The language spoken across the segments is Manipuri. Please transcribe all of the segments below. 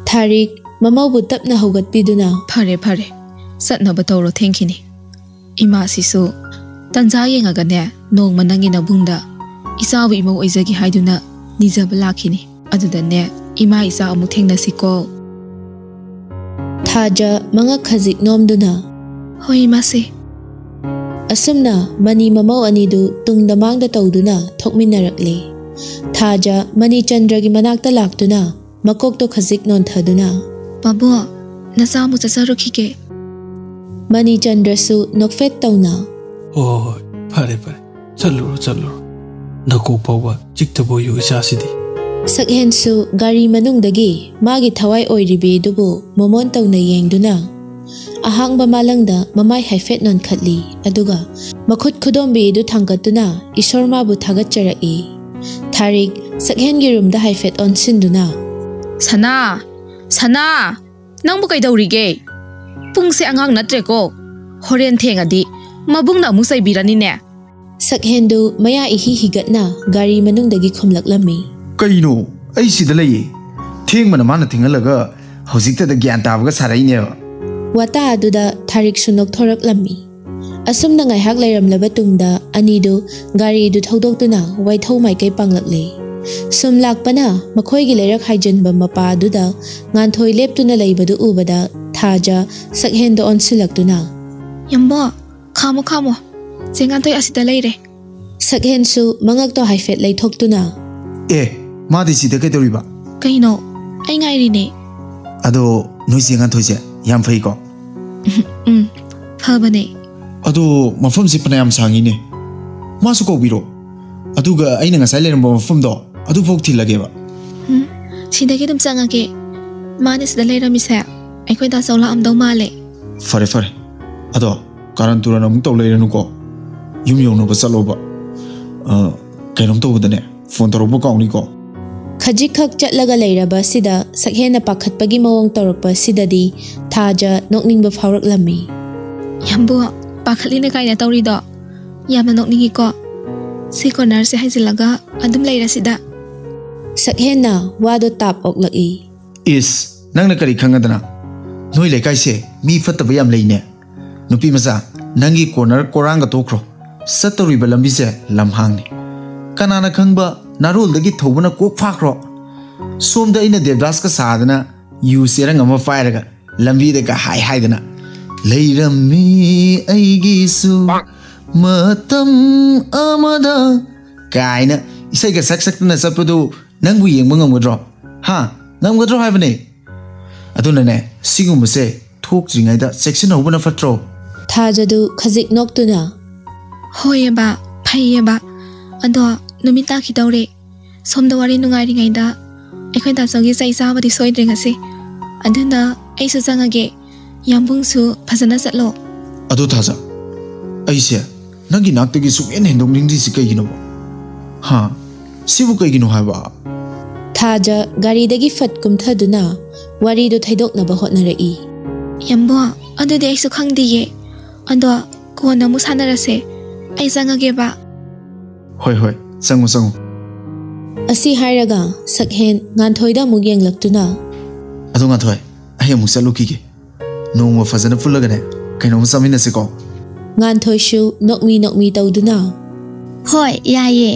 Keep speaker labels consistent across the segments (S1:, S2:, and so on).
S1: Tharik mamabu tapna haugatpiduna
S2: phare phare satnaba tawro thankini ima sisu tanja yengagane nongma nangi nabungda isabu imo oizagi haiduna nijaba lakhini adudane ima isa amu thengnasiko
S1: Thaja manga khazik nomduna
S2: hoi mase
S1: asumna mani mamau anidu tungdamangda tawduna thokminarakle Thaja mani chandragi manakta laktuna makokto khazik non thaduna
S2: babu nasamu chacharukhike
S1: mani chandrasu nokfet tawna
S3: oh phare challu nakok pawa chiktabo yu isasidi
S1: Sakhensu gari manungdagi magi thawai oiribe dubu momon tawna yengduna ahangba malangda mamai haifet non khatli aduga makhut khudombi du thangkatuna ishorma bu thagatcharai Tharik Sakhengi roomda haifet on sinduna
S2: Sana nang bu kaidawrige pungse angang natreko horen thengadi mabungna amu saibirani ne
S1: Sakhendu maya ihi higatna gari manungdagi khumlaklami
S4: Kaino ai sida laye thengmana mana thingalaga hojikta da gyan tabaga saraine
S1: Wata aduda Tharik sunok thoraklami asumna ngaihak lairamlaba tungda anidu gari du thodokduna waithau maikai panglakle Sum lakpana makhoigi leirak haijanba mapa aduda nganthoi leptuna leibadu ubada Thaja Sakhendo onsilaktuna
S2: Yambo khamo jenganthoi asida leire
S1: Sakhensu mangakto haifet leithoktuna
S4: madi sida kai toriba
S2: kaino ai ngairine
S4: ado noi jenganthoi je yam phai ko
S2: phabane
S4: ado mafam si panayam sangine masu ko biro aduga aina ngasai leramba mafam do adu phok thilage ba
S2: sidagi dum changage manis da leiramise aikoi da sawla amdau male
S4: fare ado karan turana mung taw leiranu ko yum yong no ba chalo ba kainom to budane phone toroba kauni ko
S1: Khajikak chatlaga leiraba sida Sakhena pakhatpagi mawong torokpa sidadi Thaja nokningba phawraklami
S2: Yambo pakhaline kaina tawrido yamna nokningi ko si corner se haizilaga adum leira sida
S1: Sakhena wado tap oklaki
S4: is nangna kari khangadana noi lekai se mi fataba yam leine nupi maza nangi corner koranga tokro satori balambi se lamhangni kanana khangba narul dagi thobuna kok phakro somda ina devdas ka sadana yu serang ama fairaga lambi de ka hai dana leirammi aigi su matam amada kaina isai ga sak na sapadu nangbu yengba ngamudro ha ngamudro haibane aduna ne sigumse thok jringai da section hobuna fatro
S1: Thajadu khajik noktuna
S2: hoyeba phayeba ado numita khidawre somda wari nungairi ngaida ekhoi da songi sai sabadi soidringase aduna aisu changage yambungsu phajana chatlo
S4: ado thaja aise nangi naktagi su en hendong ningri si kaigino ha sibu kaigino haba
S1: Thaja gari dagi fatkum thaduna wari du thaidoknaba hotnarai
S2: Yambo adudi aisu khangdiye ando kona musanarase ai changage ba
S4: hoi sangu
S1: Asi hairaga Sakhen nganthoida mug yenglaktuna
S4: ado ngathoi ai amu salukige nongma fazana pulaga ne kainom samina se ko
S1: nganthoishu nokmi tawduna
S2: hoi yaye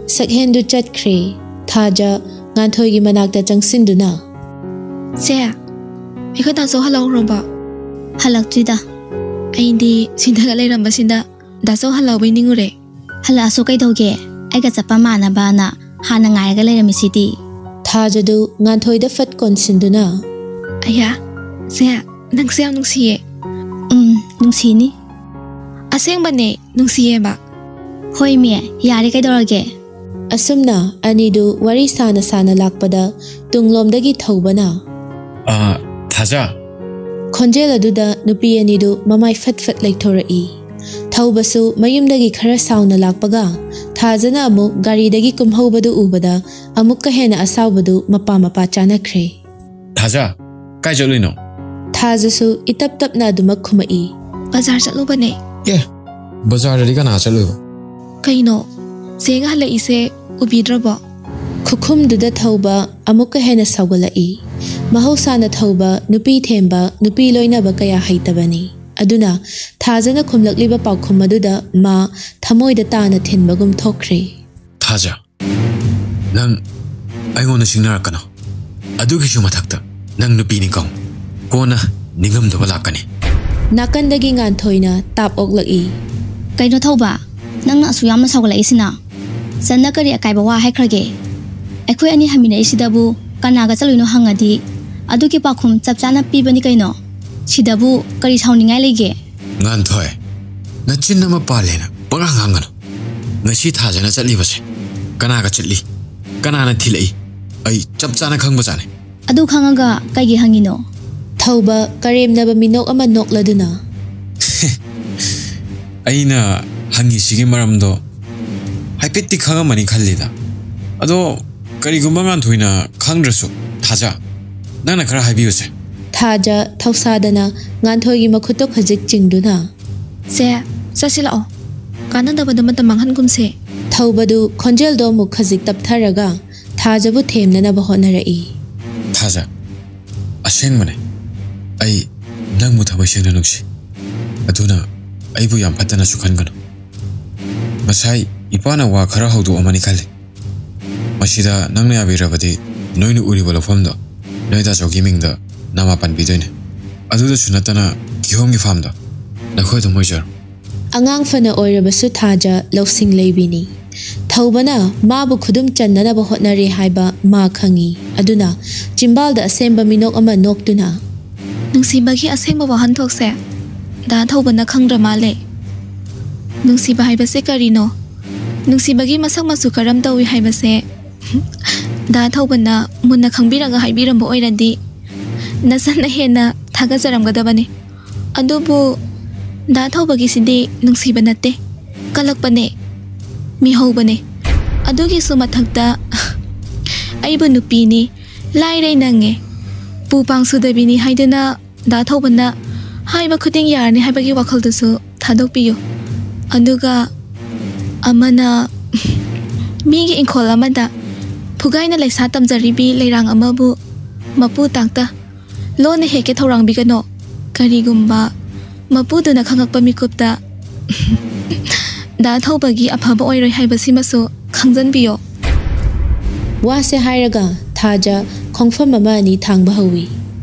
S1: Sakhen du chatkre Thaja nganthoigi manakta changsinduna
S2: se ekhoi da so halau roba halaktrida aindi sindaga leiramba sinda da so halau bainingure
S5: hala so kai doge ai ga chapa mana bana hana ngai ga leira misiti
S1: Thajadu nganthoida fat konsinduna
S2: aya se nang se nungsiye
S5: nungsini
S2: asengba ne nungsiye ba
S5: hoi me yari kai dorage
S1: asumna anidu wari sana lakpada tunglomdagi thobana
S6: Thaja
S1: khonjel aduda nupi anidu mamai fat laithorai thaubasu mayumdagi khara sauna lakpaga ꯊꯥꯖꯅ ꯑꯃꯨꯛ ꯒꯥꯔꯤꯗꯒꯤ ꯀꯨꯝꯍꯧꯕꯗꯨ ꯎꯕꯗ ꯑꯃꯨꯛꯀ ꯍꯦꯟꯅ ꯑꯁꯥꯎꯕꯗꯨ ꯃꯄꯥ ꯆꯥꯅꯈ꯭ꯔꯦ꯫
S6: ꯊꯥꯖ ꯀꯥꯏ ꯆꯠꯂꯨꯏꯅꯣ?
S1: ꯊꯥꯖꯁꯨ ꯏꯇꯞ ꯇꯞꯅ ꯑꯗꯨꯃꯛ ꯈꯨꯝꯃꯛꯏ꯫
S2: ꯕꯖꯥꯔ ꯆꯠꯂꯨꯕꯅꯦ꯫
S6: ꯑꯦ ꯕꯖꯥꯔꯗꯗꯤ ꯀꯅꯥ ꯆꯠꯂꯨꯏꯕ?
S2: ꯀꯩꯅꯣ ꯆꯦꯒ ꯍꯜꯂꯛꯏꯁꯦ ꯎꯕꯤꯗ꯭ꯔꯕꯣ?
S1: ꯈꯨꯈꯨꯝꯗꯨꯗ ꯊꯧꯕ ꯑꯃꯨꯛꯀ ꯍꯦꯟꯅ ꯁꯥꯎꯒꯠꯂꯛꯏ꯫ ꯃꯍꯧꯁꯥꯅ ꯊꯧꯕ, ꯅꯨꯄꯤ ꯊꯦꯝꯕ, ꯅꯨꯄꯤ ꯂꯣꯏꯅꯕ ꯀꯌꯥ ꯍꯩꯇꯕꯅꯤ꯫ ꯑꯗꯨꯅ ꯊꯥꯖꯅ ꯈꯨꯝꯂꯛꯂꯤꯕ ꯄꯥꯎꯈꯨꯝ ꯑꯗꯨꯗ ꯃꯥ ꯊꯃꯣꯏꯗ ꯇꯥꯅ ꯊꯤꯟꯕꯒꯨꯝ ꯊꯣꯛꯈ꯭ꯔꯦ꯫
S6: ꯊꯥꯖ ꯅꯪ ꯑꯩꯉꯣꯟꯗ ꯁꯤꯡꯅꯔꯛꯀꯅꯣ꯫ ꯑꯗꯨꯒꯤꯁꯨ ꯃꯊꯛꯇ ꯅꯪ ꯅꯨꯄꯤꯅꯤ ꯀꯣ, ꯀꯣꯟꯅ ꯅꯤꯡꯉꯝꯗꯕ ꯂꯥꯛꯀꯅꯤ꯫ ꯅꯥꯀꯟꯗꯒꯤ
S1: ꯉꯥꯟꯊꯣꯏꯅ ꯇꯥꯞ ꯑꯣꯛꯂꯛꯏ꯫
S5: ꯀꯩꯅꯣ ꯊꯧꯕ, ꯅꯪꯅ ꯑꯁꯨꯛ ꯌꯥꯝꯅ ꯁꯥꯎꯒꯠꯂꯛꯏꯁꯤꯅ? ꯆꯟꯅ ꯀꯔꯤ ꯑꯀꯥꯏꯕ ꯋꯥ ꯍꯥꯏꯈ꯭ꯔꯒꯦ? ꯑꯩꯈꯣꯏ ꯑꯅꯤ ꯍꯟꯃꯤꯟꯅꯩꯁꯤꯗꯕꯨ ꯀꯅꯥꯒ ꯆꯠꯂꯨꯏꯅꯣ ꯍꯪꯉꯗꯤ ꯑꯗꯨꯒꯤ ꯄꯥꯎꯈꯨꯝ ꯆꯞ ꯆꯥꯅ ꯄꯤꯕꯅꯤ ꯀꯩꯅꯣ꯫ ꯁꯤꯗꯕꯨ ꯀꯔꯤ ꯁꯥꯎꯅꯤꯡꯉꯥꯏ ꯂꯩꯒꯦ?
S6: ꯉꯥꯟꯊꯣꯏ, ꯅꯆꯤꯟ ꯑꯃ ꯄꯥꯜꯂꯦꯅ ꯄꯪꯉꯥꯡ ꯉꯥꯡꯒꯅꯨ꯫ ꯉꯁꯤ ꯊꯥꯖꯅ ꯆꯠꯂꯤꯕꯁꯦ ꯀꯅꯥꯒ ꯆꯠꯂꯤ, ꯀꯅꯥꯅ ꯊꯤꯜꯂꯛꯏ, ꯑꯩ ꯆꯞ ꯆꯥꯅ ꯈꯪꯕꯖꯥꯠꯅꯤ꯫
S5: ꯑꯗꯨ ꯈꯪꯉꯒ ꯀꯩꯒꯤ ꯍꯪꯉꯤꯅꯣ?
S1: ꯊꯧꯕ ꯀꯔꯦꯝꯅꯕ ꯃꯤꯅꯣꯛ ꯑꯃ ꯅꯣꯛꯂꯗꯨꯅ
S6: ꯑꯩꯅ ꯍꯪꯉꯤꯁꯤꯒꯤ ꯃꯔꯝꯗꯣ ꯍꯥꯏꯐꯦꯠꯇꯤ ꯈꯪꯉꯝꯃꯅꯤ ꯈꯜꯂꯤꯗ꯫ ꯑꯗꯣ ꯀꯔꯤꯒꯨꯝꯕ ꯉꯥꯟꯊꯣꯏꯅ ꯈꯪꯗ꯭ꯔꯁꯨ ꯊꯥꯖ, ꯅꯪꯅ ꯈꯔ ꯍꯥꯏꯕꯤꯌꯨꯁꯦ꯫
S1: ꯊꯥꯖ ꯊꯧꯁꯥꯗꯅ ꯉꯥꯟꯊꯣꯏꯒꯤ ꯃꯈꯨꯠꯇꯣ ꯈꯖꯤꯛ ꯆꯤꯡꯗꯨꯅ
S2: ꯆꯦ ꯆꯠꯁꯤꯜꯂꯛꯑꯣ, ꯀꯥꯟꯅꯗꯕꯗ ꯃꯇꯝ ꯃꯥꯡꯍꯟꯒꯨꯝꯁꯦ꯫
S1: ꯊꯧꯕꯗꯨ ꯈꯣꯟꯖꯦꯜꯗꯣ ꯑꯃꯨꯛ ꯈꯖꯤꯛ ꯇꯞꯊꯔꯒ ꯊꯥꯖꯕꯨ ꯊꯦꯝꯅꯅꯕ ꯍꯣꯠꯅꯔꯛꯏ꯫
S6: ꯊꯥꯖ, ꯑꯁꯦꯡꯕꯅꯦ ꯑꯩ ꯅꯪꯕꯨ ꯊꯃꯣꯏ ꯁꯦꯡꯅ ꯅꯨꯡꯁꯤ꯫ ꯑꯗꯨꯅ ꯑꯩꯕꯨ ꯌꯥꯝ ꯐꯠꯇꯅꯁꯨ ꯈꯟꯒꯅꯨ꯫ ꯉꯁꯥꯏ ꯏꯄꯥꯅ ꯋꯥ ꯈꯔ ꯍꯧꯗꯣꯛꯑꯃꯅꯤ ꯈꯜꯂꯤ꯫ ꯃꯁꯤꯗ ꯅꯪꯅ ꯌꯥꯕꯤꯔꯕꯗꯤ ꯅꯣꯏꯅ ꯎꯔꯤꯕ ꯂꯧꯐꯝꯗꯣ ꯅꯣꯏ ꯗꯥꯆꯧꯒꯤ ꯃꯤꯡꯗ ꯅꯃꯥ ꯄꯥꯟꯕꯤꯗꯣꯏꯅꯦ꯫ ꯑꯗꯨꯗꯁꯨ ꯅꯠꯇꯅ ꯀꯤꯍꯣꯝꯒꯤ ꯐꯥꯝꯗꯣ ꯅꯈꯣꯏ ꯑꯗꯨꯝ ꯑꯣꯏꯖꯔꯣ꯫
S1: ꯑꯉꯥꯡ ꯐꯅ ꯑꯣꯏꯔꯕꯁꯨ ꯊꯥꯖ ꯂꯧꯁꯤꯡ ꯂꯩꯕꯤꯅꯤ꯫ ꯊꯧꯕꯅ ꯃꯥꯕꯨ ꯈꯨꯗꯨꯝ ꯆꯟꯅꯅꯕ ꯍꯣꯠꯅꯔꯦ ꯍꯥꯏꯕ ꯃꯥ ꯈꯪꯏ꯫ ꯑꯗꯨꯅ ꯆꯤꯝꯕꯥꯜꯗ ꯑꯁꯦꯡꯕ ꯃꯤꯅꯣꯛ ꯑꯃ ꯅꯣꯛꯇꯨꯅ
S2: ꯅꯨꯡꯁꯤꯕꯒꯤ ꯑꯁꯦꯡꯕ ꯋꯥꯍꯟꯊꯣꯛꯁꯦ ꯗꯥ ꯊꯧꯕꯅ ꯈꯪꯗ꯭ꯔ ꯃꯥꯜꯂꯦ꯫ ꯅꯨꯡꯁꯤꯕ ꯍꯥꯏꯕꯁꯦ ꯀꯔꯤꯅꯣ? ꯅꯨꯡꯁꯤꯕꯒꯤ ꯃꯁꯛ ꯃꯆꯨ ꯀꯔꯝ ꯇꯧꯏ ꯍꯥꯏꯕꯁꯦ ꯗꯥ ꯊꯧꯕꯅ ꯃꯨꯟꯅ ꯈꯪꯕꯤꯔꯒ ꯍꯥꯏꯕꯤꯔꯝꯕ ꯑꯣꯏꯔꯗꯤ ꯅꯆꯟꯅ ꯍꯦꯟꯅ ꯊꯥꯒꯠꯆꯔꯝꯒꯗꯕꯅꯤ꯫ ꯑꯗꯨꯕꯨ ꯗꯥ ꯊꯧꯕꯒꯤꯁꯤꯗꯤ ꯅꯨꯡꯁꯤꯕ ꯅꯠꯇꯦ, ꯀꯜꯂꯛꯄꯅꯦ, ꯃꯤꯍꯧꯕꯅꯦ꯫ ꯑꯗꯨꯒꯤꯁꯨ ꯃꯊꯛꯇ ꯑꯩꯕꯨ ꯅꯨꯄꯤꯅꯤ, ꯂꯥꯏꯔꯩ ꯅꯪꯉꯦ, ꯄꯨ ꯄꯥꯡ ꯁꯨꯗꯕꯤꯅꯤ ꯍꯥꯏꯗꯨꯅ ꯗꯥ ꯊꯧꯕꯅ ꯍꯥꯏꯕ ꯈꯨꯗꯤꯡ ꯌꯥꯔꯅꯤ ꯍꯥꯏꯕꯒꯤ ꯋꯥꯈꯜꯗꯨꯁꯨ ꯊꯥꯗꯣꯛꯄꯤꯌꯨ꯫ ꯑꯗꯨꯒ ꯑꯃꯅ ꯃꯤꯒꯤ ꯏꯪꯈꯣꯜ ꯑꯃꯗ ꯐꯨꯒꯥꯏꯅ ꯂꯩꯁꯥ ꯇꯝꯖꯔꯤꯕꯤ ꯂꯩꯔꯥꯡ ꯑꯃꯕꯨ ꯃꯄꯨ ꯇꯥꯛꯇ ꯂꯣꯟꯅ ꯍꯦꯛꯀꯦ ꯊꯧꯔꯥꯡꯕꯤꯒꯅꯣ꯫ ꯀꯔꯤꯒꯨꯝꯕ ꯃꯄꯨꯗꯨꯅ ꯈꯪꯉꯛꯄ ꯃꯤꯀꯨꯞꯇ ꯗꯥ ꯊꯧꯕꯒꯤ ꯑꯐꯕ ꯑꯣꯏꯔꯣꯏ ꯍꯥꯏꯕꯁꯤꯃꯁꯨ ꯈꯪꯖꯟꯕꯤꯌꯣ꯫
S1: ꯋꯥꯁꯦ ꯍꯥꯏꯔꯒ ꯊꯥꯖ ꯈꯣꯡꯐꯝ ꯑꯃ ꯑꯅꯤ ꯊꯥꯡꯕ ꯍꯧꯏ꯫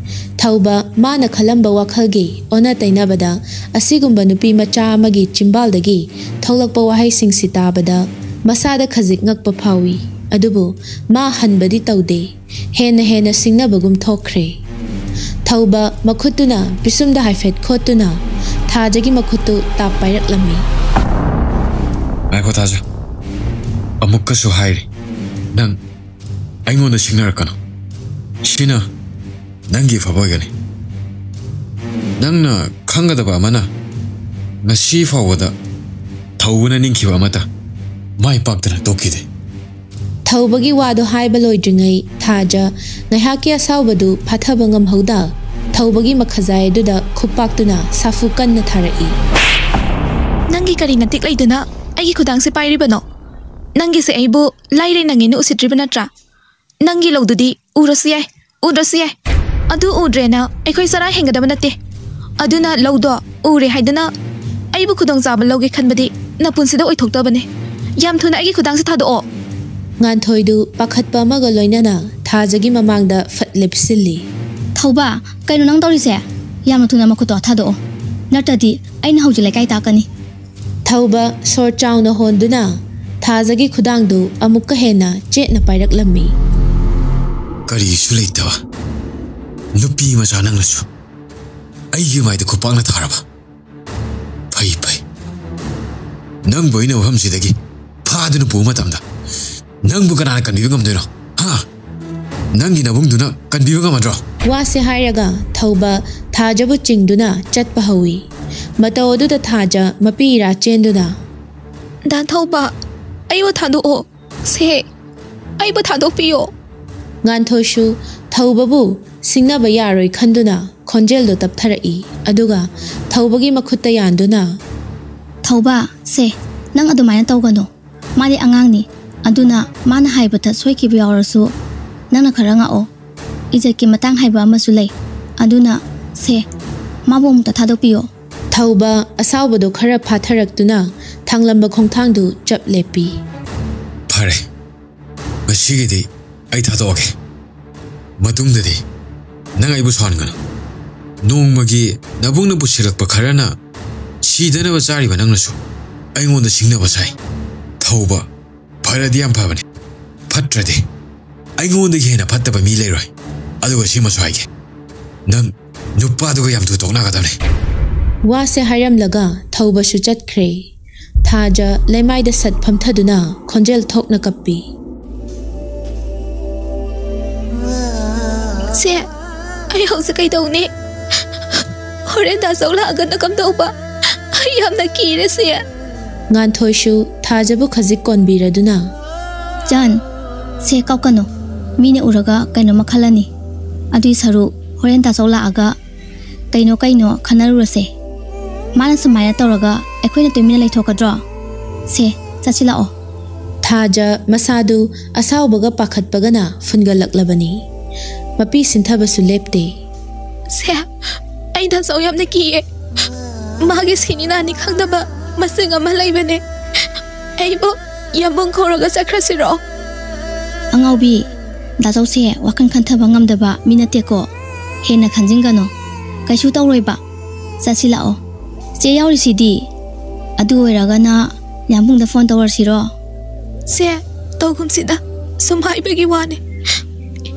S1: ꯊꯧꯕ ꯃꯥꯅ ꯈꯜꯂꯝꯕ ꯋꯥꯈꯜꯒꯤ ꯑꯣꯟꯅ ꯇꯩꯅꯕꯗ ꯑꯁꯤꯒꯨꯝꯕ ꯅꯨꯄꯤ ꯃꯆꯥ ꯑꯃꯒꯤ ꯆꯤꯝꯕꯥꯜꯗꯒꯤ ꯊꯣꯛꯂꯛꯄ ꯋꯥꯍꯩꯁꯤꯡꯁꯤ ꯇꯥꯕꯗ ꯃꯁꯥꯗ ꯈꯖꯤꯛ ꯉꯛꯄ ꯐꯥꯎꯏ꯫ ꯑꯗꯨꯕꯨ ꯃꯥ ꯍꯟꯕꯗꯤ ꯇꯧꯗꯦ, ꯍꯦꯟꯅ ꯁꯤꯡꯅꯕꯒꯨꯝ ꯊꯣꯛꯈ꯭ꯔꯦ꯫ ꯊꯧꯕ ꯃꯈꯨꯠꯇꯨꯅ ꯄꯤꯁꯨꯝꯗ ꯍꯥꯏꯐꯦꯠ ꯈꯣꯠꯇꯨꯅ ꯊꯥꯖꯒꯤ ꯃꯈꯨꯠꯇꯨ ꯇꯥꯞ ꯄꯥꯏꯔꯛꯂꯝꯃꯤ꯫
S6: ꯉꯥꯏꯈꯣ ꯊꯥꯖ, ꯑꯃꯨꯛꯀꯁꯨ ꯍꯥꯏꯔꯤ, ꯅꯪ ꯑꯩꯉꯣꯟꯗ ꯁꯤꯡꯅꯔꯛꯀꯅꯨ꯫ ꯁꯤꯅ ꯅꯪꯒꯤ ꯐꯕ ꯑꯣꯏꯒꯅꯤ꯫ ꯅꯪꯅ ꯈꯪꯒꯗꯕ ꯑꯃꯅ ꯉꯁꯤ ꯐꯥꯎꯕꯗ ꯊꯧꯕꯅ ꯅꯤꯡꯈꯤꯕ ꯑꯃꯠꯇ ꯃꯥꯏ ꯄꯥꯛꯇꯅ ꯇꯣꯛꯈꯤꯗꯦ꯫
S1: ꯊꯧꯕꯒꯤ ꯋꯥꯗꯣ ꯍꯥꯏꯕ ꯂꯣꯏꯗ꯭ꯔꯤꯉꯩ ꯊꯥꯖ ꯉꯥꯏꯍꯥꯛꯀꯤ ꯑꯁꯥꯎꯕꯗꯨ ꯐꯥꯊꯕ ꯉꯝꯍꯧꯗ ꯊꯧꯕꯒꯤ ꯃꯈꯖꯥꯏ ꯑꯗꯨꯗ ꯈꯨꯄꯥꯛꯇꯨꯅ ꯁꯥꯐꯨ ꯀꯟꯅ ꯊꯥꯔꯛꯏ꯫
S2: ꯅꯪꯒꯤ ꯀꯔꯤ ꯅꯇꯤꯛ ꯂꯩꯗꯨꯅ ꯑꯩꯒꯤ ꯈꯨꯗꯥꯡꯁꯦ ꯄꯥꯏꯔꯤꯕꯅꯣ? ꯅꯪꯒꯤꯁꯦ ꯑꯩꯕꯨ ꯂꯥꯏꯔꯩ ꯅꯪꯉꯦꯅ ꯎꯁꯤꯠꯇ꯭ꯔꯤꯕ ꯅꯠꯇ꯭ꯔꯥ? ꯅꯪꯒꯤ ꯂꯧꯗꯨꯗꯤ ꯎꯔꯁꯨ ꯌꯥꯏ, ꯎꯗ꯭ꯔꯁꯨ ꯌꯥꯏ꯫ ꯑꯗꯨ ꯎꯗ꯭ꯔꯦꯅ ꯑꯩꯈꯣꯏ ꯆꯔꯥ ꯍꯦꯟꯒꯗꯕ ꯅꯠꯇꯦ꯫ ꯑꯗꯨꯅ ꯂꯧꯗꯣ ꯎꯔꯦ ꯍꯥꯏꯗꯅ ꯑꯩꯕꯨ ꯈꯨꯗꯣꯡꯆꯥꯕ ꯂꯧꯒꯦ ꯈꯟꯕꯗꯤ ꯅꯄꯨꯟꯁꯤꯗ ꯑꯣꯏꯊꯣꯛꯇꯕꯅꯦ꯫ ꯌꯥꯝ ꯊꯨꯅ ꯑꯩꯒꯤ ꯈꯨꯗꯥꯡꯁꯦ ꯊꯥꯗꯣꯛꯑꯣ꯫
S1: ꯉꯥꯟꯊꯣꯏꯗꯨ ꯄꯥꯈꯠꯄ ꯑꯃꯒ ꯂꯣꯏꯅꯅ ꯊꯥꯖꯒꯤ ꯃꯃꯥꯡꯗ ꯐꯠ ꯂꯦꯞꯁꯤꯜꯂꯤ꯫
S5: ꯊꯧꯕ, ꯀꯩꯅꯣ ꯅꯪ ꯇꯧꯔꯤꯁꯦ? ꯌꯥꯝꯅ ꯊꯨꯅ ꯃꯈꯨꯠꯇꯣ ꯊꯥꯗꯣꯛꯑꯣ, ꯅꯠꯇ꯭ꯔꯗꯤ ꯑꯩꯅ ꯍꯧꯖꯤꯛ ꯂꯩꯀꯥꯏ ꯇꯥꯛꯀꯅꯤ꯫
S1: ꯊꯧꯕ ꯁꯣꯔ ꯆꯥꯎꯅ ꯍꯣꯟꯗꯨꯅ ꯊꯥꯖꯒꯤ ꯈꯨꯗꯥꯡꯗꯨ ꯑꯃꯨꯛꯀ ꯍꯦꯟꯅ ꯆꯦꯠꯅ ꯄꯥꯏꯔꯛꯂꯝꯃꯤ꯫
S6: ꯀꯔꯤꯁꯨ ꯂꯩꯇꯕ ꯅꯨꯄꯤ ꯃꯆꯥ ꯅꯪꯅꯁꯨ ꯑꯩꯒꯤ ꯃꯥꯏꯗ ꯈꯨꯄꯥꯛꯅ ꯊꯥꯔꯕ? ꯐꯩ ꯐꯩ, ꯅꯪꯕꯨ ꯑꯩꯅ ꯃꯐꯝꯁꯤꯗꯒꯤ ꯐꯥꯗꯨꯅ ꯄꯨꯕ ꯃꯇꯝꯗ ꯅꯪꯕꯨ ꯀꯅꯥꯅ ꯀꯟꯕꯤꯕ ꯉꯝꯗꯣꯏꯅꯣ? ꯅꯪꯒꯤ ꯅꯕꯨꯡꯗꯨꯅ ꯀꯟꯕꯤꯕ ꯉꯝꯃꯗ꯭ꯔꯣ?
S1: ꯋꯥꯁꯦ ꯍꯥꯏꯔꯒ ꯊꯧꯕ ꯊꯥꯖꯕꯨ ꯆꯤꯡꯗꯨꯅ ꯆꯠꯄ ꯍꯧꯏ꯫ ꯃꯇꯧ ꯑꯗꯨꯗ ꯊꯥꯖ ꯃꯄꯤ ꯏꯔꯥ ꯆꯦꯟꯗꯨꯅ
S2: ꯗꯥ ꯊꯧꯕ, ꯑꯩꯕꯨ ꯊꯥꯗꯣꯛꯑꯣ ꯁꯦ ꯑꯩꯕꯨ ꯊꯥꯗꯣꯛꯄꯤꯌꯣ
S1: ꯉꯥꯟꯊꯣꯏꯁꯨ ꯊꯧꯕꯕꯨ ꯁꯤꯡꯅꯕ ꯌꯥꯔꯣꯏ ꯈꯟꯗꯨꯅ ꯈꯣꯟꯖꯦꯜꯗꯣ ꯇꯞꯊꯔꯛꯏ ꯑꯗꯨꯒ ꯊꯧꯕꯒꯤ ꯃꯈꯨꯠꯇ ꯌꯥꯟꯗꯨꯅ
S5: ꯊꯧꯕ ꯁꯦ ꯅꯪ ꯑꯗꯨꯃꯥꯏꯅ ꯇꯧꯒꯅꯣ ꯃꯥꯗꯤ ꯑꯉꯥꯡꯅꯤ ꯑꯗꯨꯅ ꯃꯥꯅ ꯍꯥꯏꯕꯗ ꯁꯣꯏꯈꯤꯕ ꯌꯥꯎꯔꯁꯨ ꯅꯪꯅ ꯈꯔ ꯉꯥꯛꯑꯣ ꯏꯖꯠꯀꯤ ꯃꯇꯥꯡ ꯍꯥꯏꯕ ꯑꯃꯁꯨ ꯂꯩ ꯑꯗꯨꯅ ꯁꯦ ꯃꯥꯕꯨ ꯑꯃꯨꯛꯇ ꯊꯥꯗꯣꯛꯄꯤꯌꯣ
S1: ꯊꯧꯕ ꯑꯁꯥꯎꯕꯗꯣ ꯈꯔ ꯐꯥꯊꯔꯛꯇꯨꯅ ꯊꯥꯡꯂꯝꯕ ꯈꯣꯡꯊꯥꯡꯗꯨ ꯆꯞ ꯂꯦꯞꯄꯤ
S6: ꯐꯔꯦ ꯉꯁꯤꯒꯤꯗꯤ ꯑꯩ ꯊꯥꯗꯣꯛꯑꯒꯦ ꯃꯇꯨꯡꯗꯗꯤ ꯅꯪ ꯑꯩꯕꯨ ꯁꯥꯎꯍꯟꯒꯅꯨ ꯅꯣꯡꯃꯒꯤ ꯅꯕꯨꯡꯅ ꯄꯨꯁꯤꯜꯂꯛꯄ ꯈꯔꯅ ꯁꯤꯗꯅꯕ ꯆꯥꯔꯤꯕ ꯅꯪꯅꯁꯨ ꯑꯩꯉꯣꯟꯗ ꯁꯤꯡꯅꯕ ꯁꯥꯏ ꯊꯧꯕ ꯐꯔꯗꯤ ꯌꯥꯝ ꯐꯕꯅꯤ ꯐꯠꯇ꯭ꯔꯗꯤ ꯑꯩꯉꯣꯟꯗꯒꯤ ꯍꯦꯟꯅ ꯐꯠꯇꯕ ꯃꯤ ꯂꯩꯔꯣꯏ ꯑꯗꯨꯒ ꯁꯤꯃꯁꯨ ꯍꯥꯏꯒꯦ ꯅꯪ ꯅꯨꯄꯥꯗꯨꯒ ꯌꯥꯝ ꯊꯨꯅ ꯇꯣꯛꯅꯒꯗꯕꯅꯤ
S1: ꯋꯥꯁꯦ ꯍꯥꯏꯔꯝꯂꯒ ꯊꯧꯕꯁꯨ ꯆꯠꯈ꯭ꯔꯦ ꯊꯥꯖ ꯂꯩꯃꯥꯏꯗ ꯁꯠ ꯐꯝꯊꯗꯨꯅ ꯈꯣꯟꯖꯦꯜ ꯊꯣꯛꯅ ꯀꯞꯄꯤ
S2: ꯁꯦ ꯑꯩ ꯍꯧꯖꯤꯛ ꯀꯩꯗꯧꯅꯤ ꯍꯣꯔꯦꯟ ꯗꯥꯆꯧ ꯂꯥꯛꯑꯒꯅ ꯀꯝꯗꯧꯕ ꯑꯩ ꯌꯥꯝꯅ ꯀꯤꯔꯦ ꯁꯦ
S1: ꯉꯥꯟꯊꯣꯏꯁꯨ ꯊꯥꯖꯕꯨ ꯈꯖꯤꯛ ꯀꯣꯟꯕꯤꯔꯗꯨꯅ
S5: ꯆꯟ ꯁꯦ ꯀꯞꯀꯅꯨ ꯃꯤꯅ ꯎꯔꯒ ꯀꯩꯅꯣꯝꯃ ꯈꯜꯂꯅꯤ ꯑꯗꯨꯏ ꯁꯔꯨꯛ ꯍꯣꯔꯦꯟ ꯗꯥꯆꯧ ꯂꯥꯛꯑꯒ ꯀꯩꯅꯣ ꯈꯟꯅꯔꯨꯔꯁꯦ ꯃꯥꯅ ꯁꯨꯃꯥꯏꯅ ꯇꯧꯔꯒ ꯑꯩꯈꯣꯏꯅ ꯇꯨꯃꯤꯟꯅ ꯂꯩꯊꯣꯛꯀꯗ꯭ꯔꯣ ꯁꯦ ꯆꯠꯁꯤꯜꯂꯛꯑꯣ
S1: ꯊꯥꯖ ꯃꯁꯥꯗꯨ ꯑꯁꯥꯎꯕꯒ ꯄꯥꯈꯠꯄꯒꯅ ꯐꯨꯟꯒꯠꯂꯛꯂꯕꯅꯤ ꯃꯄꯤ ꯁꯤꯟꯊꯕꯁꯨ ꯂꯦꯞꯇꯦ
S2: ꯁꯦ ꯑꯩ ꯗꯥꯆꯧ ꯌꯥꯝꯅ ꯀꯤꯌꯦ ꯃꯥꯒꯤ ꯁꯤꯅꯤ ꯅꯥꯅꯤ ꯈꯪꯗꯕ ꯃꯁꯤꯡ ꯑꯃ ꯂꯩꯕꯅꯦ ꯑꯩꯕꯨ ꯌꯥꯝꯕꯨꯡ ꯀꯧꯔꯒ ꯆꯠꯈ꯭ꯔꯁꯤꯔꯣ
S5: ꯑꯉꯥꯎꯕꯤ ꯗꯥꯆꯧꯁꯦ ꯋꯥꯈꯜ ꯈꯟꯊꯕ ꯉꯝꯗꯕ ꯃꯤ ꯅꯠꯇꯦꯀꯣ ꯍꯦꯟꯅ ꯈꯟꯖꯤꯟꯒꯅꯣ ꯀꯩꯁꯨ ꯇꯧꯔꯣꯏꯕ ꯆꯠꯁꯤꯜꯂꯛꯑꯣ ꯆꯦ ꯌꯥꯎꯔꯤꯁꯤꯗꯤ ꯑꯗꯨ ꯑꯣꯏꯔꯒꯅ ꯌꯥꯝꯕꯨꯡꯗ ꯐꯣꯟ ꯇꯧꯔꯁꯤꯔꯣ
S2: ꯁꯦ ꯇꯧꯒꯨꯝꯁꯤꯗ ꯁꯨꯝ ꯍꯥꯏꯕꯒꯤ ꯋꯥꯅꯤ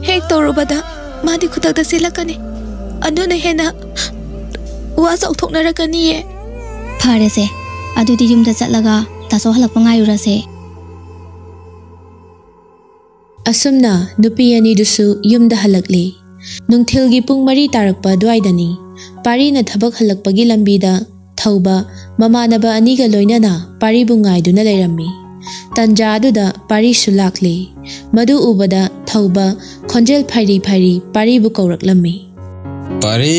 S2: ꯍꯦꯛ ꯇꯧꯔꯨꯕꯗ ꯃꯥꯗꯤ ꯈꯨꯗꯛꯇ ꯆꯦꯜꯂꯛꯀꯅꯤ ꯑꯗꯨꯅ ꯍꯦꯟꯅ ꯋꯥ ꯆꯥꯎꯊꯣꯛꯅꯔꯛꯀꯅꯤꯌꯦ
S5: ꯐꯔꯦꯁꯦ ꯑꯗꯨꯗꯤ ꯌꯨꯝꯗ ꯆꯠꯂꯒ ꯗꯥꯆꯧ ꯍꯜꯂꯛꯄ ꯉꯥꯏꯔꯨꯔꯁꯦ
S1: ꯑꯁꯨꯝꯅ ꯅꯨꯄꯤ ꯑꯅꯤꯗꯨꯁꯨ ꯌꯨꯝꯗ ꯍꯜꯂꯛꯂꯤ ꯅꯨꯡꯊꯤꯜꯒꯤ ꯄꯨꯡ 4 ꯇꯥꯔꯛꯄ ꯑꯗꯨꯋꯥꯏꯗꯅꯤ ꯄꯥꯔꯤꯅ ꯊꯕꯛ ꯍꯜꯂꯛꯄꯒꯤ ꯂꯝꯕꯤꯗ ꯊꯧꯕ ꯃꯃꯥꯟꯅꯕ ꯑꯅꯤꯒ ꯂꯣꯏꯅꯅ ꯄꯥꯔꯤꯕꯨ ꯉꯥꯏꯗꯨꯅ ꯂꯩꯔꯝꯃꯤ ꯇꯟꯖꯥ ꯑꯗꯨꯗ ꯄꯥꯔꯤꯁꯨ ꯂꯥꯛꯂꯤ ꯃꯗꯨ ꯎꯕꯗ ꯊꯧꯕ ꯈꯣꯟꯖꯦꯜ ꯐꯩꯔꯤ ꯄꯥꯔꯤꯕꯨ ꯀꯧꯔꯛꯂꯝꯃꯤ
S6: ꯄꯥꯔꯤ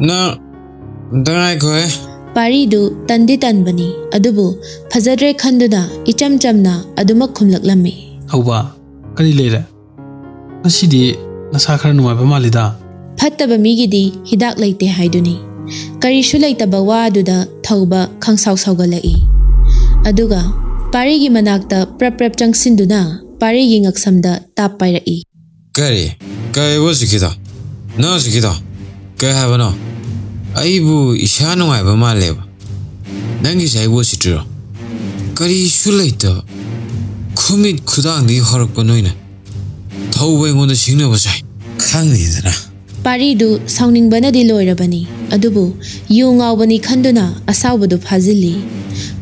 S6: ꯅ ꯗꯉꯥꯏꯈꯣꯏ
S1: ꯄꯥꯔꯤꯗꯨ ꯇꯟꯗꯤ ꯇꯟꯕꯅꯤ ꯑꯗꯨꯕꯨ ꯐꯖꯗ꯭ꯔꯦ ꯈꯟꯗꯨꯅ ꯏꯆꯝ ꯆꯝꯅ ꯑꯗꯨꯃꯛ ꯈꯨꯝꯂꯛꯂꯝꯃꯤ
S3: ꯊꯧꯕ ꯀꯔꯤ ꯂꯩꯔꯦ ꯉꯁꯤꯗꯤ ꯅꯁꯥ ꯈꯔ ꯅꯨꯡꯉꯥꯏꯕ ꯃꯥꯜꯂꯤꯗ
S1: ꯐꯠꯇꯕ ꯃꯤꯒꯤꯗꯤ ꯍꯤꯗꯥꯛ ꯂꯩꯇꯦ ꯍꯥꯏꯗꯨꯅꯤ ꯀꯔꯤꯁꯨ ꯂꯩꯇꯕ ꯋꯥ ꯑꯗꯨꯗ ꯊꯧꯕ ꯈꯪꯁꯥꯎ ꯁꯥꯎꯒꯠꯂꯛꯏ ꯑꯗꯨꯒ ꯄꯥꯔꯤꯒꯤ ꯃꯅꯥꯛꯇ ꯄ꯭ꯔꯞ ꯆꯪꯁꯤꯟꯗꯨꯅ ꯄꯥꯔꯤꯒꯤ ꯉꯛꯁꯝꯗ ꯇꯥꯞ ꯄꯥꯏꯔꯛꯏ
S6: ꯀꯔꯤ ꯋꯥꯁꯤꯀꯤꯗꯣ ꯅꯪ ꯁꯤꯀꯤꯗꯣ ꯀꯩ ꯍꯥꯏꯕꯅꯣ ꯑꯩꯕꯨ ꯏꯁꯥ ꯅꯨꯡꯉꯥꯏꯕ ꯃꯥꯜꯂꯦꯕ ꯅꯪꯒꯤꯁꯦ ꯑꯩꯕꯨ ꯎꯁꯤꯠꯇ꯭ꯔꯤꯔꯣ ꯀꯔꯤꯁꯨ ꯂꯩꯇꯕ ꯈꯨꯃꯤꯠ ꯈꯨꯗꯥꯡꯗꯒꯤ ꯍꯧꯔꯛꯄ ꯅꯣꯏꯅ ꯊꯧꯕ ꯑꯩꯉꯣꯟꯗ ꯁꯤꯡꯅꯕ ꯁꯥꯏ ꯈꯪꯅꯤꯗꯅ
S1: ꯄꯥꯔꯤꯗꯨ ꯁꯥꯎꯅꯤꯡꯕꯅꯗꯤ ꯂꯣꯏꯔꯕꯅꯤ ꯑꯗꯨꯕꯨ ꯌꯨ ꯉꯥꯎꯕꯅꯤ ꯈꯟꯗꯨꯅ ꯑꯁꯥꯎꯕꯗꯨ ꯐꯥꯖꯤꯜꯂꯤ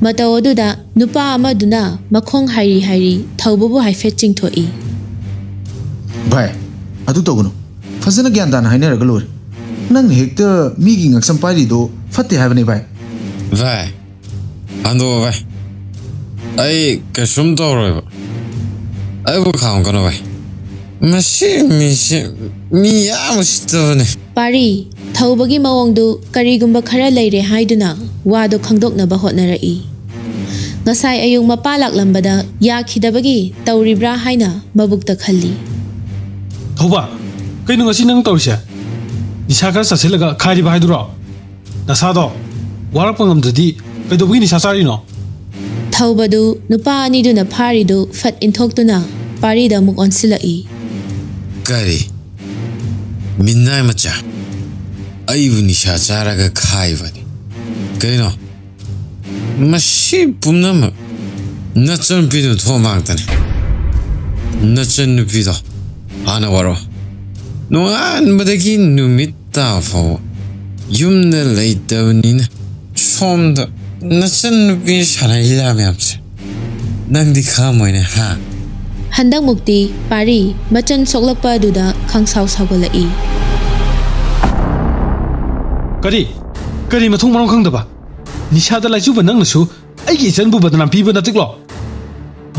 S1: ꯃꯇꯧ ꯑꯗꯨꯗ ꯅꯨꯄꯥ ꯑꯃꯗꯨꯅ ꯃꯈꯣꯡ ꯍꯥꯏꯔꯤ ꯚꯥꯏꯕꯨ ꯍꯥꯏꯐꯦꯠ ꯆꯤꯡꯊꯣꯛꯏ
S4: ꯚꯥꯏ ꯑꯗꯨ ꯇꯧꯒꯅꯨ ꯐꯖꯅ ꯒ꯭ꯌꯥꯟ ꯇꯥꯅ ꯍꯥꯏꯅꯔꯒ ꯂꯣꯏꯔꯦ ꯅꯪꯅ ꯍꯦꯛꯇ ꯃꯤꯒꯤ ꯉꯛꯁꯝ ꯄꯥꯏꯔꯤꯗꯣ ꯐꯠꯇꯦ ꯍꯥꯏꯕꯅꯤ ꯚꯥꯏ
S6: ꯍꯟꯗꯣꯛꯑꯣ ꯚꯥꯏ ꯑꯩ ꯀꯩꯁꯨꯝ ꯇꯧꯔꯣꯏꯕ ꯑꯩꯕꯨ ꯈꯥꯝꯒꯅꯨ ꯚꯥꯏ ꯃꯁꯤ ꯃꯤꯁꯦ ꯃꯤ ꯌꯥꯝ ꯎꯁꯤꯠꯇꯕꯅꯦ
S1: ꯄꯥꯔꯤ ꯊꯧꯕꯒꯤ ꯃꯑꯣꯡꯗꯨ ꯀꯔꯤꯒꯨꯝꯕ ꯈꯔ ꯂꯩꯔꯦ ꯍꯥꯏꯗꯨꯅ ꯋꯥꯗꯨ ꯈꯪꯗꯣꯛꯅꯕ ꯍꯣꯠꯅꯔꯛꯏ ꯉꯁꯥꯏ ꯑꯌꯨꯛ ꯃꯄꯥ ꯂꯥꯛꯂꯝꯕꯗ ꯌꯥꯈꯤꯗꯕꯒꯤ ꯇꯧꯔꯤꯕ꯭ꯔꯥ ꯍꯥꯏꯅ ꯃꯕꯨꯛꯇ ꯈꯜꯂꯤ
S3: ꯊꯧꯕ ꯀꯩꯅꯣ ꯉꯁꯤ ꯅꯪ ꯇꯧꯔꯤꯁꯦ ꯅꯤꯁꯥ ꯈꯔ ꯆꯥꯁꯤꯜꯂꯒ ꯈꯥꯏꯔꯤꯕ ꯍꯥꯏꯗꯨꯔꯣ ꯅꯁꯥꯗꯣ ꯋꯥꯔꯛꯄ ꯉꯝꯗ꯭ꯔꯗꯤ ꯀꯩꯗꯧꯕꯒꯤ ꯅꯤꯁꯥ ꯆꯥꯔꯤꯅꯣ
S1: ꯊꯧꯕꯗꯨ ꯅꯨꯄꯥ ꯑꯅꯤꯗꯨꯅ ꯐꯥꯔꯤꯗꯨ ꯐꯠ ꯏꯟꯊꯣꯛꯇꯨꯅ ꯄꯥꯔꯤꯗ ꯑꯃꯨꯛ ꯑꯣꯟꯁꯤꯜꯂꯛꯏ
S6: ꯀꯔꯤ ꯃꯤꯅꯥꯏ ꯃꯆꯥ ꯑꯩꯕꯨ ꯅꯤꯁꯥ ꯆꯥꯔꯒ ꯈꯥꯏꯕꯅꯤ ꯀꯩꯅꯣ ꯃꯁꯤ ꯄꯨꯝꯅꯃꯛ ꯅꯆꯟꯅꯨꯄꯤꯗꯨꯅ ꯊꯣꯛꯃꯥꯡꯇꯅꯤ ꯅꯆꯟꯅꯨꯄꯤꯗꯣ ꯍꯥꯟꯅ ꯋꯥꯔꯣ ꯅꯣꯡꯉꯥꯟꯕꯗꯒꯤ ꯅꯨꯃꯤꯠ ꯇꯥꯕ ꯐꯥꯎꯕ ꯌꯨꯝꯗ ꯂꯩꯇꯕꯅꯤꯅ ꯁꯣꯝꯗ ꯅꯆꯟꯅꯨꯄꯤ ꯁꯥꯟꯅꯩ ꯂꯤꯂꯥ ꯃꯌꯥꯝꯁꯦ ꯅꯪꯗꯤ ꯈꯪꯉꯝꯃꯣꯏꯅꯦ ꯍꯥ
S1: ꯍꯟꯗꯛꯃꯨꯛꯇꯤ ꯄꯥꯔꯤ ꯃꯆꯟ ꯁꯣꯛꯂꯛꯄ ꯑꯗꯨꯗ ꯈꯪꯁꯥꯎ ꯁꯥꯎꯒꯠꯂꯛꯏ
S3: ꯀꯔꯤ ꯃꯊꯣꯡ ꯃꯔꯝ ꯈꯪꯗꯕ ꯅꯤꯁꯥꯗ ꯂꯥꯏꯆꯨꯕ ꯅꯪꯅꯁꯨ ꯑꯩꯒꯤ ꯏꯆꯟꯕꯨ ꯕꯗꯅꯥꯝ ꯄꯤꯕ ꯅꯠꯇꯦꯀꯣ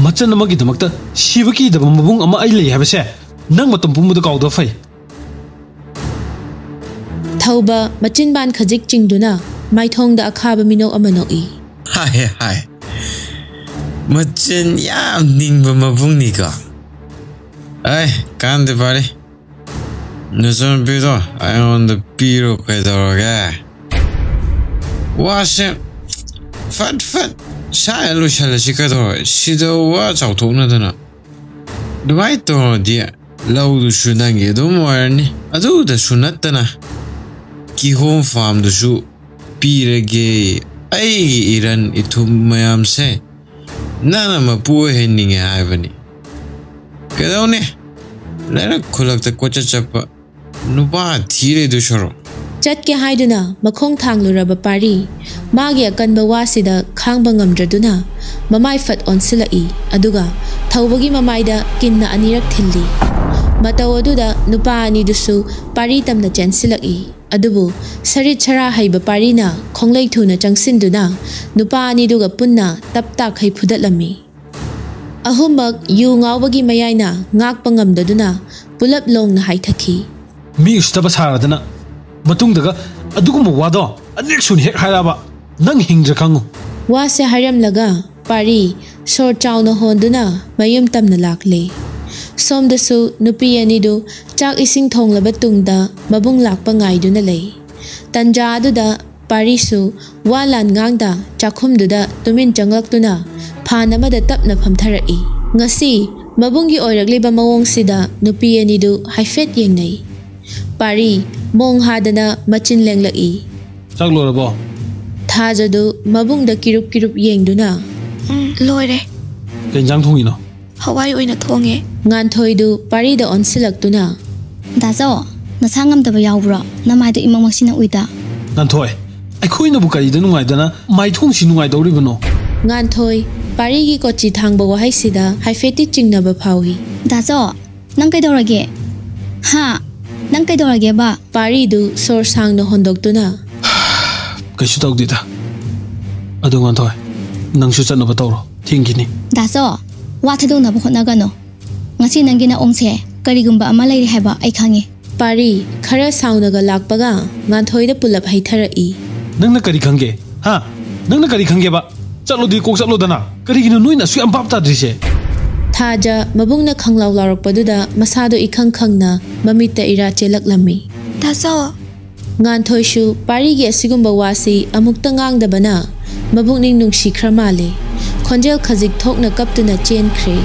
S3: ꯃꯆꯟ ꯑꯃꯒꯤꯗꯃꯛꯇ ꯁꯤꯕꯒꯤꯗꯕ ꯃꯕꯨꯡ ꯑꯃ ꯑꯩ ꯂꯩ ꯍꯥꯏꯕꯁꯦ ꯅꯪ ꯃꯇꯝ ꯄꯨꯝꯕꯗ ꯀꯥꯎꯗꯕ ꯐꯩ
S1: ꯊꯧꯕ ꯃꯆꯤꯟꯕꯥꯟ ꯈꯖꯤꯛ ꯆꯤꯡꯗꯨꯅ ꯃꯥꯏꯊꯣꯡꯗ ꯑꯈꯥꯕ ꯃꯤꯅꯣꯛ ꯑꯃ ꯅꯣꯛꯏ
S6: ꯍꯥꯏ ꯃꯆꯤꯟ ꯌꯥꯝ ꯅꯤꯡꯕ ꯃꯕꯨꯡꯅꯤꯀꯣ ꯑꯩ ꯀꯥꯟꯗꯦ ꯄꯥꯔꯤ ꯅꯆꯟꯅꯨꯄꯤꯗꯣ ꯑꯩꯉꯣꯟꯗ ꯄꯤꯔꯣ ꯀꯩꯗꯧꯔꯒꯦ ꯋꯥꯁꯦ ꯐꯠ ꯁꯥꯏ ꯂꯣꯏꯁꯜꯂꯁꯤ ꯀꯩꯗꯧꯔꯒꯦ ꯁꯤꯗ ꯋꯥ ꯆꯥꯎꯊꯣꯛꯅꯗꯅ ꯑꯗꯨꯃꯥꯏꯅ ꯇꯧꯔꯗꯤ ꯂꯧꯗꯨꯁꯨ ꯅꯪꯒꯤ ꯑꯗꯨꯝ ꯑꯣꯏꯔꯅꯤ ꯑꯗꯨꯗꯁꯨ ꯅꯠꯇꯅ ꯀꯤꯍꯣꯝ ꯐꯥꯝꯗꯨꯁꯨ ꯄꯤꯔꯒꯦ ꯑꯩꯒꯤ ꯏꯔꯟ ꯏꯊꯨꯝ ꯃꯌꯥꯝꯁꯦ ꯅꯪꯅ ꯃꯄꯨ ꯑꯣꯏꯍꯟꯅꯤꯡꯉꯦ ꯍꯥꯏꯕꯅꯤ ꯀꯩꯗꯧꯅꯤ ꯂꯩꯔꯛ ꯈꯨꯜꯂꯛꯇ ꯀꯣꯏꯆꯠ ꯆꯠꯄ ꯅꯨꯄꯥ ꯊꯤꯔꯦꯗꯨ ꯁꯔꯣ
S1: ꯆꯠꯀꯦ ꯍꯥꯏꯗꯨꯅ ꯃꯈꯣꯡ ꯊꯥꯡꯂꯨꯔꯕ ꯄꯥꯔꯤ ꯃꯥꯒꯤ ꯑꯀꯟꯕ ꯋꯥꯁꯤꯗ ꯈꯥꯡꯕ ꯉꯝꯗ꯭ꯔꯗꯨꯅ ꯃꯃꯥꯏ ꯐꯠ ꯑꯣꯟꯁꯤꯜꯂꯛꯏ ꯑꯗꯨꯒ ꯊꯧꯕꯒꯤ ꯃꯃꯥꯏꯗ ꯀꯤꯟꯅ ꯑꯅꯤꯔꯛ ꯊꯤꯜꯂꯤ ꯃꯇꯧ ꯑꯗꯨꯗ ꯅꯨꯄꯥ ꯑꯅꯤꯗꯨꯁꯨ ꯄꯥꯔꯤ ꯇꯝꯅ ꯆꯦꯟꯁꯤꯜꯂꯛꯏ ꯑꯗꯨꯕꯨ ꯁꯔꯤꯠ ꯁꯔꯥ ꯍꯩꯕ ꯄꯥꯔꯤꯅ ꯈꯣꯡꯂꯩ ꯊꯨꯅ ꯆꯪꯁꯤꯟꯗꯨꯅ ꯅꯨꯄꯥ ꯑꯅꯤꯗꯨꯒ ꯄꯨꯟꯅ ꯇꯞ ꯇꯥꯈꯩ ꯐꯨꯗꯠꯂꯝꯃꯤ ꯑꯍꯨꯝꯃꯛ ꯌꯨ ꯉꯥꯎꯕꯒꯤ ꯃꯌꯥꯏꯅ ꯉꯥꯛꯄ ꯉꯝꯗꯗꯨꯅ ꯄꯨꯂꯞ ꯂꯣꯡꯅ ꯍꯥꯏꯊꯈꯤ
S3: ꯃꯤ ꯎꯁꯤꯠꯇꯕ ꯁꯥꯔꯗꯅ ꯃꯇꯨꯡꯗꯒ ꯑꯗꯨꯒꯨꯝꯕ ꯋꯥꯗꯣ ꯑꯅꯤꯔꯛ ꯁꯨꯅ ꯍꯦꯛ ꯍꯥꯏꯔꯛꯑꯕ ꯅꯪ ꯍꯤꯡꯗ꯭ꯔ ꯈꯪꯉꯨ
S1: ꯋꯥꯁꯦ ꯍꯥꯏꯔꯝꯂꯒ ꯄꯥꯔꯤ ꯁꯣꯔ ꯆꯥꯎꯅ ꯍꯣꯟꯗꯨꯅ ꯃꯌꯨꯝ ꯇꯝꯅ ꯂꯥꯛꯂꯦ ꯁꯣꯝꯗꯁꯨ ꯅꯨꯄꯤ ꯑꯅꯤꯗꯨ ꯆꯥꯛ ꯏꯁꯤꯡ ꯊꯣꯡꯂꯕ ꯇꯨꯡꯗ ꯃꯕꯨꯡ ꯂꯥꯛꯄ ꯉꯥꯏꯗꯨꯅ ꯂꯩ ꯇꯟꯖꯥ ꯑꯗꯨꯗ ꯄꯥꯔꯤꯁꯨ ꯋꯥ ꯂꯥꯟ ꯉꯥꯡꯗ ꯆꯥꯛꯈꯨꯝꯗꯨꯗ ꯇꯨꯃꯤꯟ ꯆꯪꯂꯛꯇꯨꯅ ꯐꯥꯟ ꯑꯃꯗ ꯇꯞꯅ ꯐꯝꯊꯔꯛꯏ ꯉꯁꯤ ꯃꯕꯨꯡꯒꯤ ꯑꯣꯏꯔꯛꯂꯤꯕ ꯃꯑꯣꯡꯁꯤꯗ ꯅꯨꯄꯤ ꯑꯅꯤꯗꯨ ꯍꯥꯏꯐꯦꯠ ꯌꯦꯡꯅꯩ ꯄꯥꯔꯤ ꯃꯣꯡ ꯍꯥꯗꯅ ꯃꯆꯤꯟ ꯂꯦꯡꯂꯛꯏ
S3: ꯆꯥꯛ ꯂꯣꯏꯔꯕꯣ
S1: ꯊꯥꯖꯗꯨ ꯃꯕꯨꯡꯗ ꯀꯤꯔꯨꯞ ꯌꯦꯡꯗꯨꯅ
S2: ꯂꯣꯏꯔꯦ
S3: ꯀꯩ ꯏꯟꯖꯥꯡ ꯊꯣꯡꯉꯤꯅꯣ
S2: ꯍꯋꯥꯏ ꯑꯣꯏꯅ ꯊꯣꯡꯉꯦ
S1: ꯉꯥꯟꯊꯣꯏꯗꯨ ꯄꯥꯔꯤꯗ ꯑꯣꯟꯁꯤꯜꯂꯛꯇꯨꯅ
S5: ꯗꯥꯆꯧ ꯅꯁꯥ ꯉꯝꯗꯕ ꯌꯥꯎꯕ꯭ꯔꯣ ꯅꯃꯥꯏꯗꯣ ꯏꯃꯛꯃꯛꯁꯤꯅ ꯎꯏꯗ
S3: ꯉꯥꯟꯊꯣꯏ ꯑꯩꯈꯣꯏꯅꯕꯨ ꯀꯔꯤꯗ ꯅꯨꯡꯉꯥꯏꯗꯅ ꯃꯥꯏꯊꯣꯡꯁꯤ ꯅꯨꯡꯉꯥꯏꯗꯧꯔꯤꯕꯅꯣ
S1: ꯉꯥꯟꯊꯣꯏ ꯄꯥꯔꯤꯒꯤ ꯀꯣꯆꯤ ꯊꯥꯡꯕ ꯋꯥꯍꯩꯁꯤꯗ ꯍꯥꯏꯐꯦꯠꯇꯤ ꯆꯤꯡꯅꯕ ꯐꯥꯎꯏ
S5: ꯗꯥꯆꯧ ꯅꯪ ꯀꯩꯗꯧꯔꯒꯦ ꯍꯥ ꯅꯪ ꯀꯩꯗꯧꯔꯒꯦꯕ
S1: ꯄꯥꯔꯤꯗꯨ ꯁꯣꯔ ꯁꯥꯡꯅ ꯍꯣꯟꯗꯣꯛꯇꯨꯅ
S3: ꯀꯩꯁꯨ ꯇꯧꯗꯦꯗ ꯑꯗꯨ ꯉꯥꯟꯊꯣꯏ ꯅꯪꯁꯨ ꯆꯠꯅꯕ ꯇꯧꯔꯣ ꯊꯦꯡꯈꯤꯅꯤ
S5: ꯗꯥꯆꯧ ꯋꯥ ꯊꯩꯗꯣꯛꯅꯕ ꯍꯣꯠꯅꯒꯅꯣ ꯉꯁꯤ ꯅꯪꯒꯤ ꯅꯑꯣꯡꯁꯦ ꯀꯔꯤꯒꯨꯝꯕ ꯑꯃ ꯂꯩꯔꯦ ꯍꯥꯏꯕ ꯑꯩ ꯈꯪꯉꯤ
S1: ꯄꯥꯔꯤ ꯈꯔ ꯁꯥꯎꯅꯒ ꯂꯥꯛꯄꯒ ꯉꯥꯟꯊꯣꯏꯗ ꯄꯨꯂꯞ ꯍꯩꯊꯔꯛꯏ
S3: ꯅꯪꯅ ꯀꯔꯤ ꯈꯪꯒꯦ ꯍꯥ ꯅꯪꯅ ꯀꯔꯤ ꯈꯪꯒꯦꯕ ꯆꯠꯂꯣꯗꯤ ꯀꯣꯛ ꯆꯠꯂꯣꯗꯅ ꯀꯔꯤꯒꯤꯅꯣ ꯅꯣꯏꯅ ꯑꯁꯨꯛ ꯌꯥꯝ ꯚꯥꯞ ꯇꯥꯗ꯭ꯔꯤꯁꯦ
S1: ꯊꯥꯖ ꯃꯕꯨꯡꯅ ꯈꯪꯂꯥꯎ ꯂꯥꯎꯔꯛꯄꯗꯨꯗ ꯃꯁꯥꯗꯣ ꯏꯈꯪ ꯈꯪꯅ ꯃꯃꯤꯠꯇ ꯏꯔꯥ ꯆꯦꯜꯂꯛꯂꯝꯃꯤ
S2: ꯗꯥꯆꯧ
S1: ꯉꯥꯟꯊꯣꯏꯁꯨ ꯄꯥꯔꯤꯒꯤ ꯑꯁꯤꯒꯨꯝꯕ ꯋꯥꯁꯤ ꯑꯃꯨꯛꯇ ꯉꯥꯡꯗꯕꯅ ꯃꯕꯨꯛꯅꯤꯡ ꯅꯨꯡꯁꯤꯈ꯭ꯔ ꯃꯥꯜꯂꯦ ꯈꯣꯟꯖꯦꯜ ꯈꯖꯤꯛ ꯊꯣꯛꯅ ꯀꯞꯇꯨꯅ ꯆꯦꯟꯈ꯭ꯔꯦ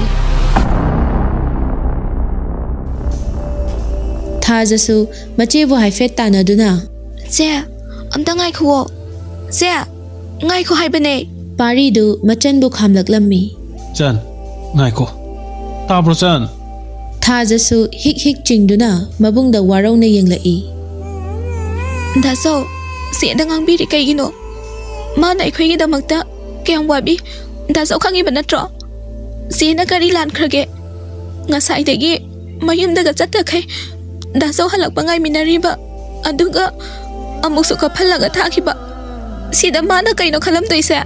S1: ꯊꯥꯖꯁꯨ ꯃꯆꯦꯕꯨ ꯍꯥꯏꯐꯦꯠ ꯇꯥꯟꯅꯗꯨꯅ
S2: ꯆꯦ ꯑꯝꯇ ꯉꯥꯏꯈꯨꯋꯣ ꯆꯦ ꯉꯥꯏꯈꯣ ꯍꯥꯏꯕꯅꯦ
S1: ꯄꯥꯔꯤꯗꯨ ꯃꯆꯟꯕꯨ ꯈꯥꯝꯂꯛꯂꯝꯃꯤ
S3: ꯆꯟ ꯉꯥꯏꯈꯣ ꯇꯥꯕ꯭ꯔꯣ ꯆꯟ
S1: ꯊꯥꯖꯁꯨ ꯍꯤꯛ ꯆꯤꯡꯗꯨꯅ ꯃꯕꯨꯡꯗ ꯋꯥꯔꯧꯅ ꯌꯦꯡꯂꯛꯏ
S2: ꯗꯥꯆꯧ ꯆꯦꯗ ꯉꯥꯡꯕꯤꯔꯤ ꯀꯩꯒꯤꯅꯣ ꯃꯥꯅ ꯑꯩꯈꯣꯏꯒꯤꯗꯃꯛꯇ ꯀꯌꯥꯝ ꯋꯥꯕꯤ ꯗꯥꯆꯧ ꯈꯪꯉꯤꯕ ꯅꯠꯇ꯭ꯔꯣ ꯆꯦꯅ ꯀꯔꯤ ꯂꯥꯟꯈ꯭ꯔꯒꯦ ꯉꯁꯥꯏꯗꯒꯤ ꯃꯌꯨꯝꯗꯒ ꯆꯠꯇꯈꯩ ꯗꯥꯆꯧ ꯍꯜꯂꯛꯄ ꯉꯥꯏꯃꯤꯟꯅꯔꯤꯕ ꯑꯗꯨꯒ ꯑꯃꯨꯛꯁꯨ ꯀꯞꯍꯜꯂꯒ ꯊꯥꯈꯤꯕ ꯁꯤꯗ ꯃꯥꯅ ꯀꯩꯅꯣ ꯈꯜꯂꯝꯗꯣꯏꯁꯦ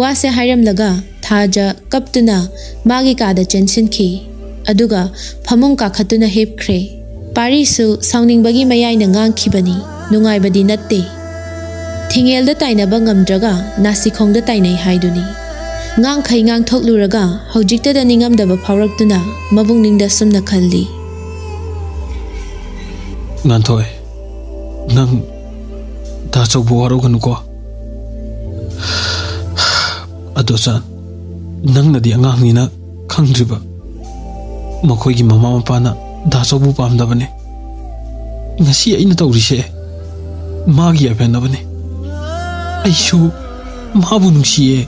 S1: ꯋꯥꯁꯦ ꯍꯥꯏꯔꯝꯂꯒ ꯊꯥꯖ ꯀꯞꯇꯨꯅ ꯃꯥꯒꯤ ꯀꯥꯗ ꯆꯦꯟꯁꯤꯟꯈꯤ ꯑꯗꯨꯒ ꯐꯃꯨꯡ ꯀꯥꯈꯠꯇꯨꯅ ꯍꯤꯞꯈ꯭ꯔꯦ ꯄꯥꯔꯤꯁꯨ ꯁꯥꯎꯅꯤꯡꯕꯒꯤ ꯃꯌꯥꯏꯅ ꯉꯥꯡꯈꯤꯕꯅꯤ ꯅꯨꯡꯉꯥꯏꯕꯗꯤ ꯅꯠꯇꯦ ꯊꯤꯡꯉꯦꯜꯗ ꯇꯥꯏꯅꯕ ꯉꯝꯗ꯭ꯔꯒ ꯅꯥꯁꯤꯈꯣꯡꯗ ꯇꯥꯏꯅꯩ ꯍꯥꯏꯗꯨꯅꯤ ꯉꯥꯡꯈꯩ ꯉꯥꯡꯊꯣꯛꯂꯨꯔꯒ ꯍꯧꯖꯤꯛꯇꯗ ꯅꯤꯡꯉꯝꯗꯕ ꯐꯥꯎꯔꯛꯇꯨꯅ ꯃꯕꯨꯡꯅꯤꯡꯗ ꯁꯨꯝꯅ ꯈꯜꯂꯤ
S3: ꯉꯥꯟꯊꯣꯏ ꯅꯪ ꯗꯥꯆꯧꯕꯨ ꯋꯥꯔꯧꯒꯅꯨꯀꯣ ꯑꯗꯣ ꯆꯟ ꯅꯪꯅꯗꯤ ꯑꯉꯥꯡꯅꯤꯅ ꯈꯪꯗ꯭ꯔꯤꯕ ꯃꯈꯣꯏꯒꯤ ꯃꯃꯥ ꯃꯄꯥꯅ ꯗꯥꯆꯧꯕꯨ ꯄꯥꯝꯗꯕꯅꯦ ngasi ay natawri siya magi apen na ba ni ay su mabunong siya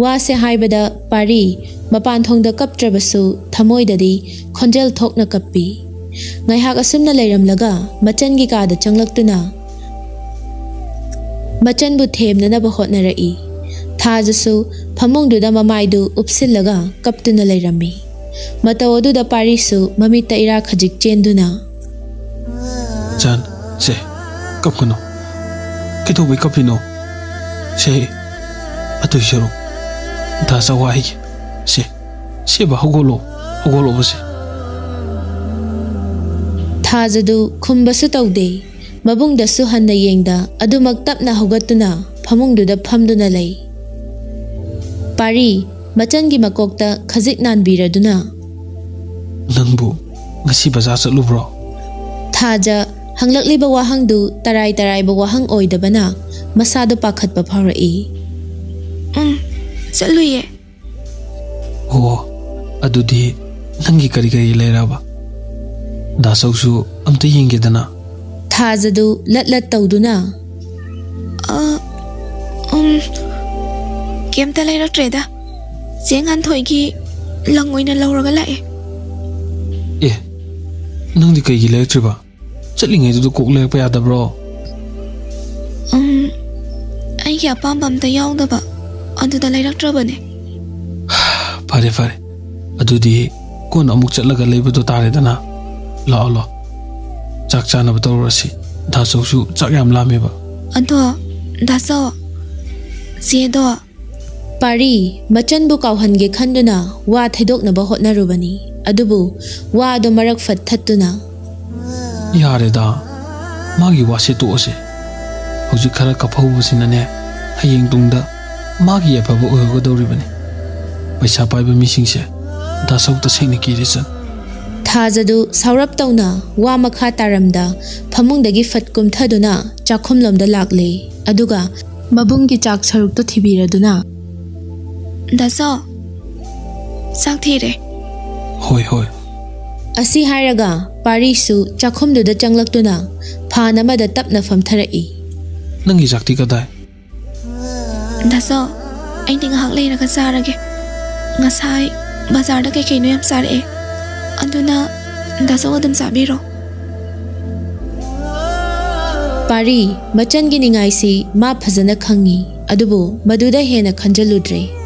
S1: wase haibada pari mapan thongda kaptrabasu thamoidadi khonjel thokna kappi ngaihak asumna leiramlaga machangi kada changlaktuna machanbu themna na ba hotnarai thajasu phamungduda mamaidu upsillaga kaptuna leirami matawoduda parisu mamita ira khajik chenduna
S3: chan se Kapkano. Kito wake up ino. Say, Atu Shiro. That's a why. Say, Sheba Hogolo was.
S1: Thazadu Kumbasu Taude, Mabung da Suhan the Yengda, Adu Magtapna Hogatuna, Pamungdu Pamduna lay. Pari, Machangi Makokta, Kazik Nan Biraduna.
S3: Nangbu, Masi Bazasa Lubro.
S1: Thaja, Hanglakli Bawahangdu, Tarai Bawahang Oi the Bana, Masado Pakat Paparai.
S2: Saluye.
S3: Oh, Adudi, Nangi Karikari Leraba. Dasausu, Amta Yingedana.
S1: Thazadu, let Tauduna.
S2: Kemta Laira Treda. Sengan Toigi, Languina Laura Galay.
S3: Eh, Nandi Kagi Lectriba. Selling it to cook like Payada bro.
S2: I hear Pambam the Yaldaba onto the Laira Trabane.
S3: Pare, Adudi, Kuna Muksalaga labor to Taridana. La Allah. Chakchana Batorasi, Dasosu, Chakam Lamiba.
S2: Ado, Daso, Siedo.
S1: Pari, Machanbu Kauhange Kanduna, Wa Hedok Nabahot Narubani, Adubu, Wa do Marak Fat Tatuna.
S3: Yareda, Magi was it to us. Hojikara Kapo was in a ne, Haying Dunda, Magi Pabo Ugodo Ribani. By Sapai missing she, that's out the Siniki reason.
S1: Thazadu, Saurap Tauna, Wa Makataramda, Pamung the Gifat Kum Taduna, Chakumlum the Lakle, Aduga, Mabungi Chak Saruk to Tibiraduna.
S2: Daso Saktire.
S3: Hoi.
S1: Asi Haraga, Parisu, Chakum do the Changlakuna, Panama the Tapna from Tarai.
S3: Nangi Saktika die.
S2: Daso, I think Hakley Nakasarage. Nasai, Bazarda Kano Sare. Anduna, Daso them Sabiro.
S1: Pari, Machan Gining I see, Map Hazana Kangi, Adubu, Maduda Hena Kanjaludre.